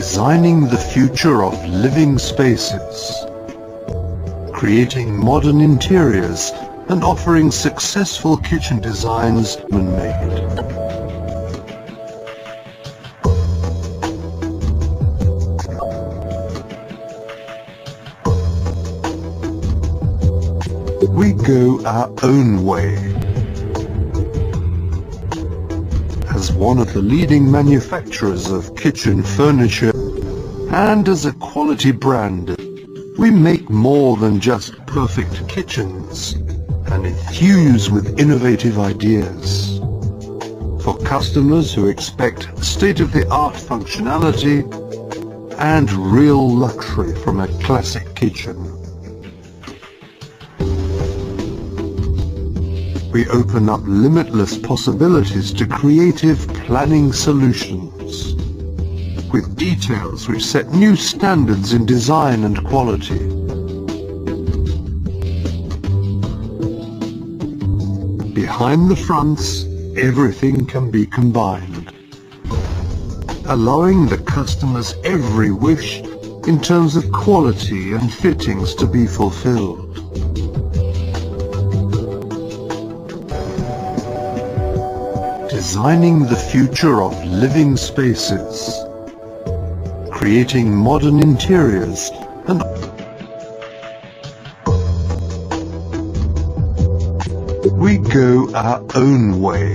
Designing the future of living spaces, creating modern interiors and offering successful kitchen designs man-made. We go our own way. As one of the leading manufacturers of kitchen furniture and as a quality brand, we make more than just perfect kitchens and infuse with innovative ideas. For customers who expect state-of-the-art functionality and real luxury from a classic kitchen. We open up limitless possibilities to creative planning solutions, with details which set new standards in design and quality. Behind the fronts, everything can be combined, allowing the customer's every wish in terms of quality and fittings to be fulfilled. Designing the future of living spaces, creating modern interiors and we go our own way.